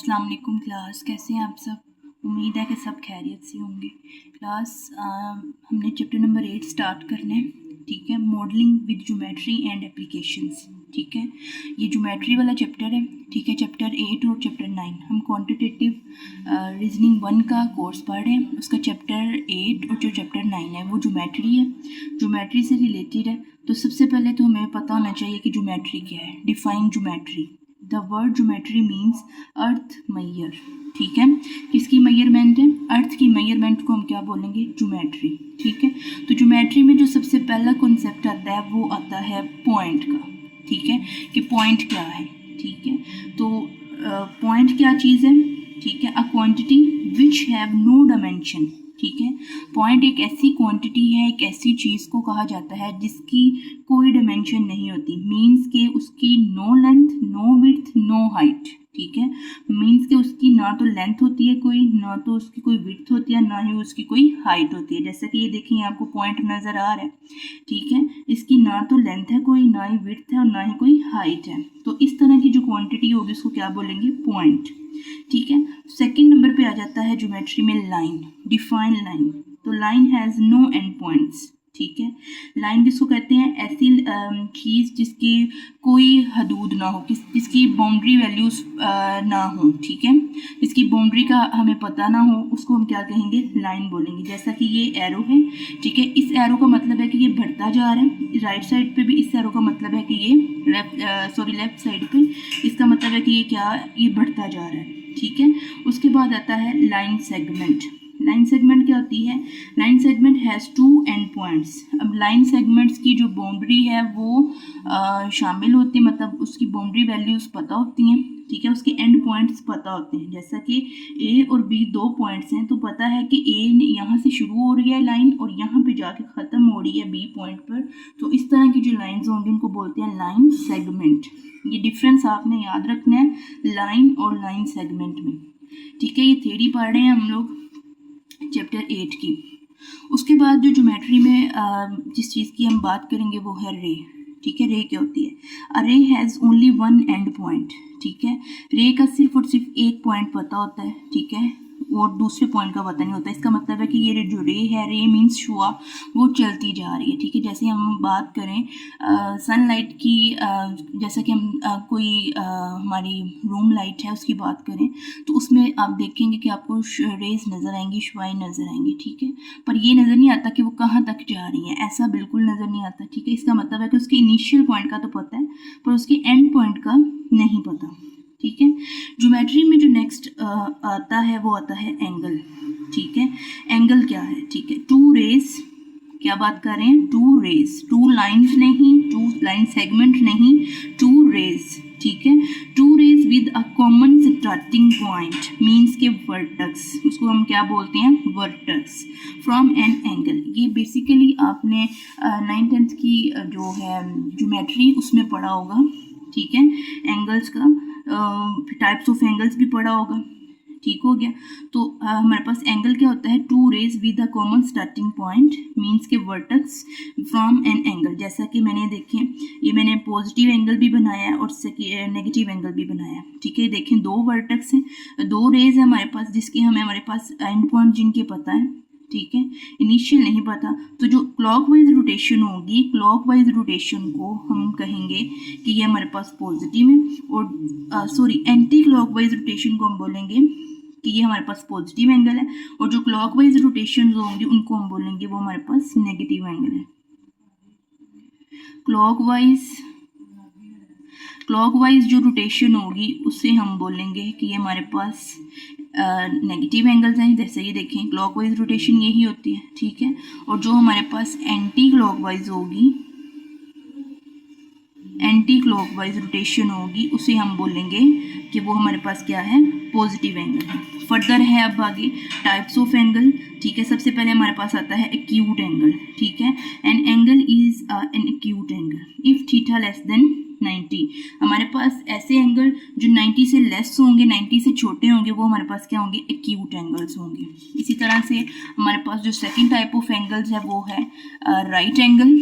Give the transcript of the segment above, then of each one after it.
अस्सलाम वालेकुम क्लास, कैसे हैं आप सब। उम्मीद है कि सब खैरियत से होंगे। क्लास हमने चैप्टर नंबर 8 स्टार्ट करना है, ठीक है। Modelling with geometry and applications, ठीक है। ये ज्योमेट्री वाला चैप्टर है, ठीक है। चैप्टर 8 और चैप्टर 9 हम क्वांटिटेटिव रीजनिंग 1 का कोर्स पढ़ रहे हैं। उसका चैप्टर 8 और जो चैप्टर 9 है वो ज्योमेट्री है, ज्योमेट्री से रिलेटेड है। तो सबसे पहले तो हमें पता होना चाहिए कि ज्योमेट्री क्या है। Define geometry. The word geometry means earth measure, ठीक है। किसकी मेजरमेंट है? अर्थ की मेजरमेंट को हम क्या बोलेंगे? ज्योमेट्री, ठीक है। तो ज्योमेट्री में जो सबसे पहला कॉन्सेप्ट आता है वो आता है पॉइंट का, ठीक है, कि पॉइंट क्या है, ठीक है। तो पॉइंट क्या चीज़ है, ठीक है। Uh quantity which have no dimension, ठीक है। पॉइंट एक ऐसी क्वांटिटी है, एक ऐसी चीज़ को कहा जाता है जिसकी कोई डायमेंशन नहीं होती। मीन्स के उसकी no length, no width, no height, ठीक है। मीन्स के उसकी ना तो लेंथ होती है कोई, ना तो उसकी कोई विड्थ होती है, ना ही उसकी कोई हाइट होती है। जैसा कि ये देखिए आपको पॉइंट नज़र आ रहा है, ठीक है। इसकी ना तो लेंथ है कोई, ना ही विड्थ है और ना ही कोई हाइट है। तो इस तरह की जो क्वांटिटी होगी उसको क्या बोलेंगे? पॉइंट, ठीक है। सेकंड नंबर पे आ जाता है ज्योमेट्री में लाइन। Define line. तो line has no end points, ठीक है। लाइन किसको कहते हैं? ऐसी चीज़ जिसकी कोई हदूद ना हो, जिसकी बाउंड्री वैल्यूज़ ना हो, ठीक है। जिसकी बाउंड्री का हमें पता ना हो, उसको हम क्या कहेंगे? लाइन बोलेंगे। जैसा कि ये एरो है, ठीक है। इस एरो का मतलब है कि ये बढ़ता जा रहा है। राइट साइड पे भी इस एरो का मतलब है कि ये लेफ्ट साइड पे इसका मतलब है कि ये क्या? ये बढ़ता जा रहा है, ठीक है। उसके बाद आता है लाइन सेगमेंट। लाइन सेगमेंट क्या होती है? Line segment has two end points. अब लाइन सेगमेंट्स की जो बाउंड्री है वो शामिल होती है, मतलब उसकी बाउंड्री वैल्यूज़ पता होती हैं, ठीक है। उसके एंड पॉइंट्स पता होते हैं। जैसा कि ए और बी दो पॉइंट्स हैं, तो पता है कि ए यहाँ से शुरू हो रही है लाइन और यहाँ पे जाके ख़त्म हो रही है बी पॉइंट पर। तो इस तरह की जो लाइन्स होंगी उनको बोलते हैं लाइन सेगमेंट। ये डिफरेंस आपने याद रखना है लाइन और लाइन सेगमेंट में, ठीक है। ये थ्योरी पढ़ रहे हैं हम लोग चैप्टर 8 की। उसके बाद जो ज्योमेट्री में जिस चीज़ की हम बात करेंगे वो है रे, ठीक है। रे क्या होती है? अ रे has only one and point, ठीक है। रे का सिर्फ और सिर्फ एक पॉइंट पता होता है, ठीक है, और दूसरे पॉइंट का पता नहीं होता। इसका मतलब है कि ये जो रे है, रे मीन्स शुआ, वो चलती जा रही है, ठीक है। जैसे हम बात करें सनलाइट की, जैसा कि हम हमारी रूम लाइट है उसकी बात करें, तो उसमें आप देखेंगे कि आपको रेज नज़र आएंगी, शुआएं नज़र आएंगी, ठीक है। पर ये नज़र नहीं आता कि वो कहाँ तक जा रही हैं, ऐसा बिल्कुल नज़र नहीं आता, ठीक है। इसका मतलब है कि उसके इनिशियल पॉइंट का तो पता है पर उसके एंड पॉइंट का नहीं पता, ठीक है। ज्योमेट्री में जो नेक्स्ट आता है वो आता है एंगल, ठीक है। एंगल क्या है? ठीक है, टू रेज, क्या बात कर रहे हैं? टू रेज, टू लाइन्स नहीं, टू लाइन सेगमेंट नहीं, टू रेज, ठीक है। Two rays with a common starting point means के वर्टेक्स, उसको हम क्या बोलते हैं? Vertex from an angle. ये बेसिकली आपने 9th की जो है ज्योमेट्री उसमें पढ़ा होगा, ठीक है। एंगल्स का टाइप्स ऑफ एंगल्स भी पढ़ा होगा, ठीक हो गया। तो हमारे पास एंगल क्या होता है? Two rays with a common starting point means के वर्टेक्स फ्रॉम एन एंगल। जैसा कि मैंने देखें, ये मैंने पॉजिटिव एंगल भी बनाया है और नेगेटिव एंगल भी बनाया है, ठीक है। देखें दो वर्टेक्स हैं, दो रेज है हमारे पास, जिसके हमारे पास एंड पॉइंट जिनके पता है, ठीक है, इनिशियल नहीं पता। तो जो क्लॉकवाइज रोटेशन होगी, क्लॉकवाइज रोटेशन को हम कहेंगे कि ये हमारे पास पॉजिटिव है, और एंटी क्लॉकवाइज रोटेशन को हम बोलेंगे कि ये हमारे पास पॉजिटिव एंगल है, और जो क्लॉकवाइज रोटेशन होंगी उनको हम बोलेंगे वो हमारे पास नेगेटिव एंगल है। क्लॉकवाइज जो रोटेशन होगी उससे हम बोलेंगे कि ये हमारे पास नेगेटिव एंगल्स हैं। जैसे ये देखें क्लॉकवाइज रोटेशन यही होती है, ठीक है। और जो हमारे पास एंटी क्लॉकवाइज रोटेशन होगी उसे हम बोलेंगे कि वो हमारे पास क्या है? पॉजिटिव एंगल है। फर्दर है अब आगे टाइप्स ऑफ एंगल, ठीक है। सबसे पहले हमारे पास आता है एक्यूट एंगल, ठीक है। N angle is an acute angle if theta less than 90। हमारे पास ऐसे एंगल जो 90 से लेस होंगे, 90 से छोटे होंगे, वो हमारे पास क्या होंगे? एक्यूट एंगल्स होंगे। इसी तरह से हमारे पास जो सेकंड टाइप ऑफ एंगल्स है वो है right angle.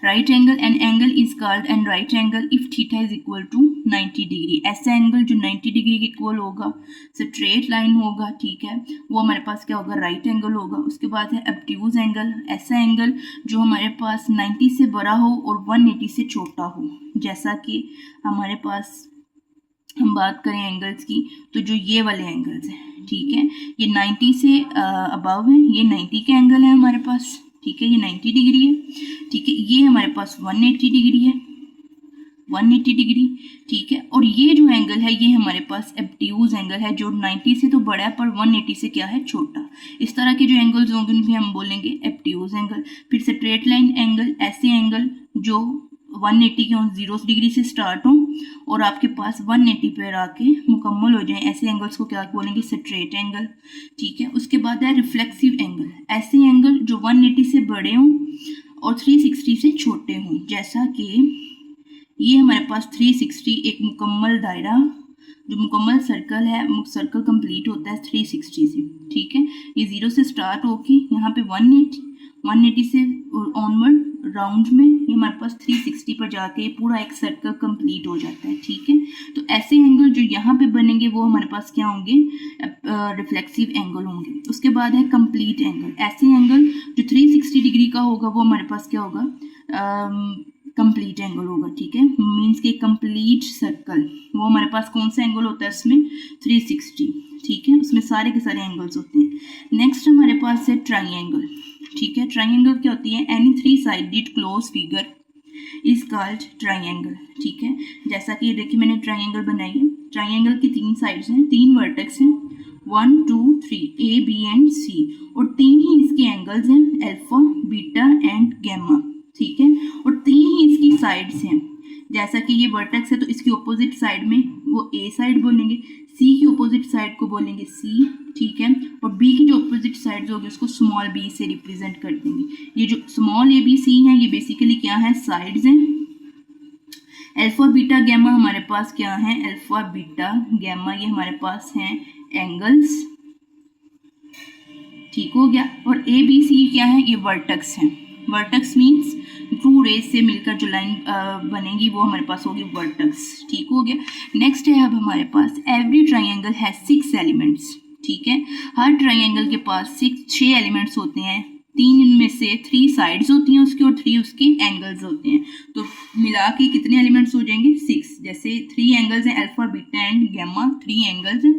Right angle, an angle is called an right angle if theta is equal to 90 degree. ऐसा एंगल जो 90 डिग्री के इक्वल होगा, स्ट्रेट लाइन होगा, ठीक है, वो हमारे पास क्या होगा, राइट एंगल होगा। उसके बाद है ऑब्ट्यूज एंगल, ऐसा एंगल जो हमारे पास 90 से बड़ा हो और 180 से छोटा हो। जैसा कि हमारे पास हम बात करें एंगल्स की, तो जो ये वाले एंगल्स हैं, ठीक है, ये 90 से अबव है, ये 90 के एंगल है हमारे पास, ठीक है, ये 90 डिग्री है, ठीक है, ये हमारे पास 180 डिग्री है, 180 डिग्री, ठीक है, और ये जो एंगल है ये हमारे पास ऑब्ट्यूज एंगल है जो 90 से तो बड़ा है पर 180 से क्या है, छोटा। इस तरह के जो एंगल्स होंगे उनमें हम बोलेंगे ऑब्ट्यूज एंगल। फिर स्ट्रेट लाइन एंगल, ऐसे एंगल जो 180 के 0 डिग्री से स्टार्ट हो और आपके पास 180 पर आके मुकम्मल हो जाए, ऐसे एंगल्स को क्या बोलेंगे, स्ट्रेट एंगल, ठीक है। उसके बाद है रिफ्लेक्सिव एंगल, ऐसे एंगल जो 180 से बड़े हों और 360 से छोटे हों। जैसा कि ये हमारे पास 360 एक मुकम्मल दायरा, जो मुकम्मल सर्कल है, सर्कल कंप्लीट होता है 360 से, ठीक है, ये 0 से स्टार्ट होके यहाँ पे 180 से ऑनवर्ड राउंड में ये हमारे पास 360 पर जाके पूरा एक सर्कल कंप्लीट हो जाता है, ठीक है। तो ऐसे एंगल जो यहाँ पे बनेंगे वो हमारे पास क्या होंगे, रिफ्लेक्सिव एंगल होंगे। उसके बाद है कंप्लीट एंगल, ऐसे एंगल जो 360 डिग्री का होगा वो हमारे पास क्या होगा, कंप्लीट एंगल होगा, ठीक है, मीन्स के कंप्लीट सर्कल, वो हमारे पास कौन सा एंगल होता है उसमें, 360, ठीक है, उसमें सारे के सारे एंगल्स होते हैं। नेक्स्ट हमारे पास है ट्राइंगल, ठीक है, ट्राइंगल क्या होती है, any 3 sided close figure is called triangle, ठीक है। जैसा कि ये देखिए मैंने ट्राइंगल बनाई है, ट्राइंगल की 3 साइड्स हैं, 3 वर्टेक्स हैं, 1 2 3 A B एंड C, और 3 ही इसके एंगल्स हैं, अल्फा बीटा एंड गैमा, ठीक है, और 3 ही इसकी साइड्स हैं। जैसा कि ये वर्टेक्स है तो इसकी ऑपोजिट साइड में वो A साइड बोलेंगे, C की ऑपोजिट साइड को बोलेंगे C, ठीक है, और B की जो ऑपोजिट साइड्स होगी उसको स्मॉल b से रिप्रेजेंट कर देंगे। ये जो स्मॉल A B C है ये बेसिकली क्या है, साइड्स हैं। अल्फा बीटा गैमा हमारे पास क्या है, अल्फा बीटा गैमा ये हमारे पास हैं एंगल्स, ठीक हो गया। और A B C क्या है, ये वर्टेक्स हैं, वर्टेक्स मीन्स टू रेज से मिलकर जो लाइन बनेगी वो हमारे पास होगी वर्टेक्स, ठीक हो गया। नेक्स्ट है अब हमारे पास एवरी ट्राइंगल हैज 6 एलिमेंट्स, ठीक है, हर ट्राइंगल के पास 6 एलिमेंट्स होते हैं, 3 इनमें से 3 साइड्स होती हैं उसकी और 3 उसके एंगल्स होते हैं, तो मिला के कितने एलिमेंट्स हो जाएंगे, 6। जैसे 3 एंगल्स हैं, alpha beta and gamma, 3 angles हैं,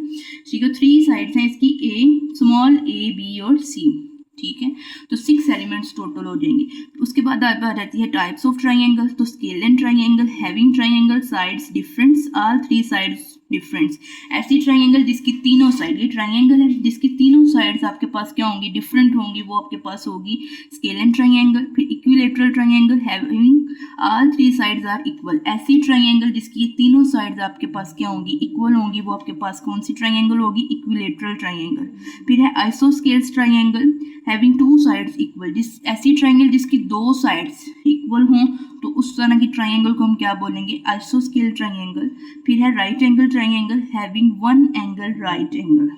ठीक है, 3 साइड्स हैं इसकी, A स्मॉल A B और C, ठीक है, तो 6 एलिमेंट्स टोटल हो जाएंगे। उसके बाद आ जाती है टाइप्स ऑफ ट्राइंगल, तो scalene triangle having triangle sides difference, all 3 sides difference, ऐसी ट्राइंगल जिसकी तीनों साइड, ये ट्राइंगल है जिसकी तीनों साइड्स आपके पास क्या होंगी, डिफरेंट होंगी, वो आपके पास होगी स्केलेन ट्राइंगल। फिर equilateral triangle having all 3 sides are equal, ऐसी ट्राइंगल जिसकी तीनों साइड्स आपके पास क्या होंगी, इक्वल होंगी, वो आपके पास कौन सी ट्राइंगल होगी, इक्विलेटरल ट्राइंगल। फिर है isosceles triangle having 2 sides equal, जिस ऐसी ट्राइंगल जिसकी 2 साइड्स इक्वल हों तो उस तरह की ट्राइंगल को हम क्या बोलेंगे, आइसोस्केल ट्राइंगल। फिर है right angle triangle having 1 angle right angle,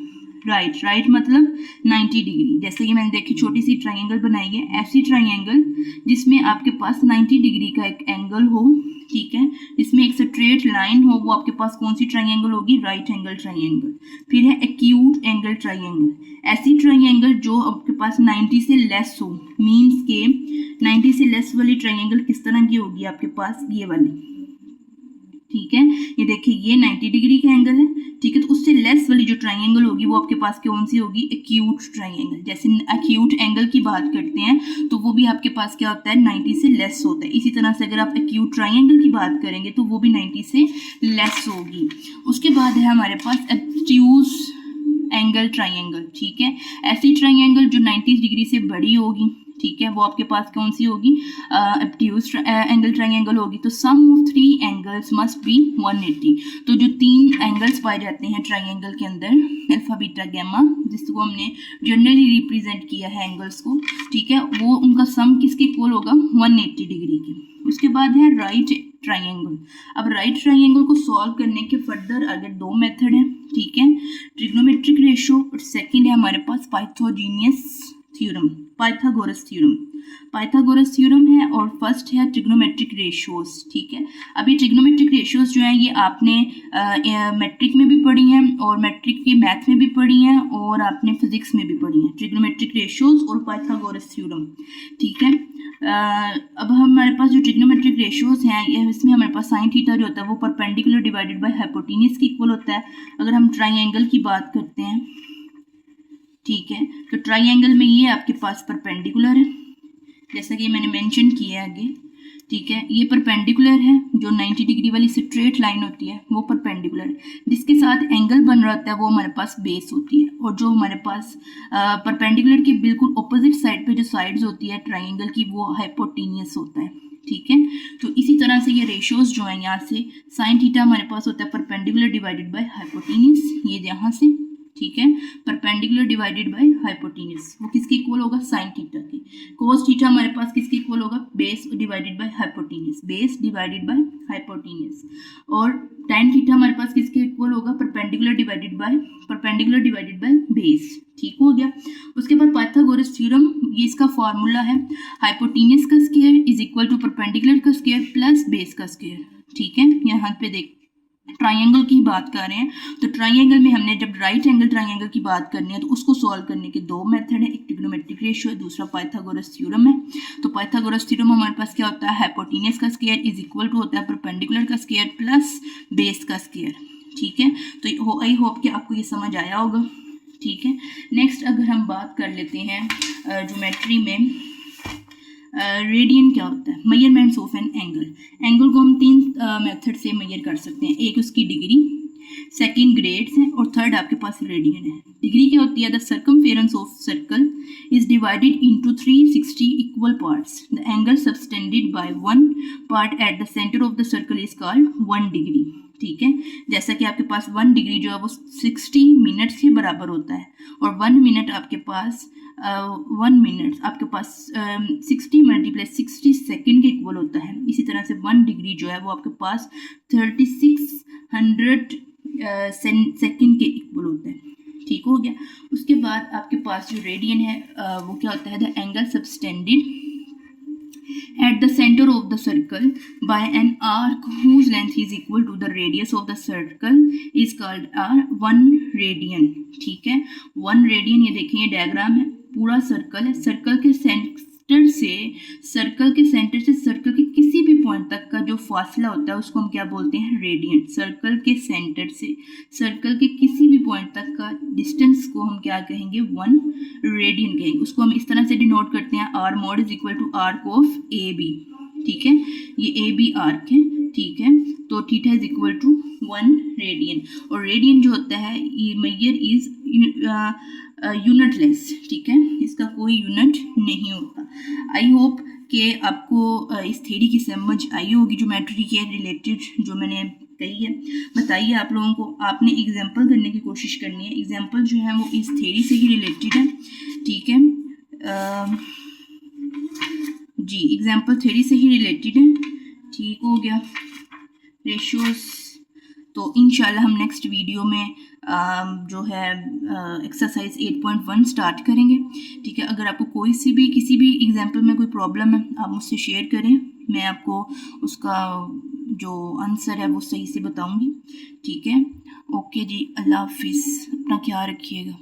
right मतलब 90 डिग्री, जैसे कि मैंने देखी छोटी सी ट्राइंगल बनाई है, ऐसी ट्राइंगल जिसमें आपके पास 90 डिग्री का एक एंगल हो, ठीक है, जिसमें एक स्ट्रेट लाइन हो, वो आपके पास कौन सी ट्राइंगल होगी, राइट एंगल ट्राइंगल। फिर है एक्यूट एंगल ट्राइंगल, ऐसी ट्राइंगल जो आपके पास 90 से लेस हो, मीन्स के 90 से लेस वाली ट्राइंगल किस तरह की होगी आपके पास, ये वाली, ठीक है, ये देखिए ये 90 डिग्री का एंगल है, ठीक है, तो उससे लेस वाली जो ट्राइंगल होगी वो आपके पास कौन सी होगी, एक्यूट ट्राइंगल। जैसे एक्यूट एंगल की बात करते हैं तो वो भी आपके पास क्या होता है, 90 से लेस होता है। इसी तरह से अगर आप एक्यूट ट्राइंगल की बात करेंगे तो वो भी 90 से लेस होगी। उसके बाद है हमारे पास ऑब्ट्यूज एंगल ट्राइंगल, ठीक है, ऐसी ट्राइंगल जो 90 डिग्री से बड़ी होगी, ठीक है, वो आपके पास कौन सी होगी, ऑब्ट्यूज एंगल ट्राइंगल होगी। तो सम ऑफ 3 एंगल्स मस्ट बी 180, तो जो 3 एंगल्स पाए जाते हैं ट्राइंगल के अंदर, अल्फा बीटा गैमा, जिसको हमने जनरली रिप्रेजेंट किया है एंगल्स को, ठीक है, वो उनका सम किसके इक्वल होगा, 180 डिग्री की। उसके बाद है राइट ट्राइंगल। अब राइट ट्राइंगल को सॉल्व करने के फर्दर अगर 2 मेथड हैं, ठीक है, ट्रिग्नोमेट्रिक रेशियो और सेकंड है हमारे पास Pythagoras theorem, Pythagoras theorem, Pythagoras theorem है। और फर्स्ट है ट्रिग्नोमेट्रिक रेशियोज। ठीक है, अभी ट्रिग्नोमेट्रिक रेशियोज जो हैं ये आपने मैट्रिक में भी पढ़ी हैं और मैट्रिक के मैथ में भी पढ़ी हैं और आपने फिजिक्स में भी पढ़ी हैं, ट्रिग्नोमेट्रिक रेशियोज और पाइथागोरस थ्योरम। ठीक है, अब हमारे पास जो ट्रिग्नोमेट्रिक रेशियोज हैं ये इसमें हमारे पास साइन थीटा जो होता है वो परपेंडिकुलर डिवाइडेड बाय हाइपोटेन्यूज के इक्वल होता है। अगर हम ट्राइंगल की बात करते हैं, ठीक है, तो ट्राइंगल में ये आपके पास परपेंडिकुलर है जैसा कि मैंने मेंशन किया है आगे। ठीक है, ये परपेंडिकुलर है, जो 90 डिग्री वाली स्ट्रेट लाइन होती है वो परपेंडिकुलर है, जिसके साथ एंगल बन रहा होता है वो हमारे पास बेस होती है। और जो हमारे पास परपेंडिकुलर के बिल्कुल ऑपोजिट साइड पे जो साइड्स होती है ट्राइंगल की वो हाइपोटेन्यूस होता है। ठीक है, तो इसी तरह से ये रेशियोज जो है यहाँ से साइन थीटा हमारे पास होता है परपेंडिकुलर डिवाइडेड बाय हाइपोटेन्यूस, ये यहाँ से। ठीक है, परपेंडिकुलर डिवाइडेड बाय हाइपोटेन्यूस वो किसके इक्वल होगा, साइन थीटा के। कोस थीटा हमारे पास किसके इक्वल होगा, base divided by hypotenuse, base divided by hypotenuse. और tan थीटा हमारे पास किसके इक्वल होगा, परपेंडिकुलर डिवाइडेड बाय बेस। ठीक हो गया। उसके बाद पाइथागोरस थ्योरम, ये इसका फॉर्मूला है, हाइपोटेन्यूस का square is equal to perpendicular का स्क्वायर प्लस बेस का स्क्वायर। ठीक है, यहाँ पे देख ट्राइंगल की बात कर रहे हैं, तो ट्राइंगल में हमने जब राइट एंगल ट्राइंगल की बात करनी है तो उसको सॉल्व करने के दो मेथड है, एक ट्रिग्नोमेट्रिक रेशियो है, दूसरा पाइथागोरस थ्योरम है। तो पाइथागोरस थ्योरम हमारे पास क्या होता है, हाइपोटेन्यूस का स्क्वायर इज इक्वल टू होता है परपेंडिकुलर का स्क्वायर प्लस बेस का स्क्वायर। ठीक है, तो आई होप कि आपको ये समझ आया होगा। ठीक है, नेक्स्ट अगर हम बात कर लेते हैं ज्योमेट्री में रेडियन क्या होता है, measurements of an angle. Angle को हम तीन मेथड से मेजर कर सकते हैं, एक उसकी डिग्री, सेकंड ग्रेड्स है और थर्ड आपके पास रेडियन है। डिग्री क्या होती है, the circumference of circle is divided into 360 equal parts, the angle subtended by one part at the centre of the circle is called 1 degree. ठीक है, जैसा कि आपके पास 1 डिग्री जो है वो 60 मिनट्स के बराबर होता है और 1 मिनट आपके पास 1 मिनट आपके पास 60 मल्टीप्लाई 60 सेकेंड के इक्वल होता है। इसी तरह से 1 डिग्री जो है वो आपके पास 3600 सेकेंड के इक्वल होता है। ठीक हो गया। उसके बाद आपके पास जो रेडियन है वो क्या होता है, the angle subtended at the center of the circle by an arc whose length is equal to the radius of the circle is called 1 radian। ठीक है, 1 radian, ये देखिए डायग्राम है, पूरा सर्कल है, सर्कल के सेंटर से सर्कल के किसी भी पॉइंट तक का जो फासला होता है उसको हम क्या बोलते हैं, रेडियन। सर्कल के सेंटर से सर्कल के किसी भी पॉइंट तक का डिस्टेंस को हम क्या कहेंगे, 1 रेडियन कहेंगे। उसको हम इस तरह से डिनोट करते हैं, R mod is equal to arc of A B. ठीक है, ये ए बी आर्क है। ठीक है, तो theta is equal to 1 radian. और रेडियन जो होता है ये मेजर इज यूनिटलेस। ठीक है, इसका कोई यूनिट नहीं होता। आई होप कि आपको इस थ्योरी की समझ आई होगी, ज्योमेट्री के रिलेटेड जो मैंने कही है। बताइए आप लोगों को, आपने एग्जाम्पल करने की कोशिश करनी है, एग्जाम्पल जो है वो इस थ्योरी से ही रिलेटेड है। ठीक है जी, एग्जाम्पल थ्योरी से ही रिलेटेड है। ठीक हो गया, रेशियोज। तो इंशाल्लाह हम नेक्स्ट वीडियो में जो है एक्सरसाइज 8.1 स्टार्ट करेंगे। ठीक है, अगर आपको किसी भी एग्जाम्पल में कोई प्रॉब्लम है आप मुझसे शेयर करें, मैं आपको उसका जो आंसर है वो सही से बताऊंगी। ठीक है, ओके जी, अल्लाह हाफिज़, अपना ख्याल रखिएगा।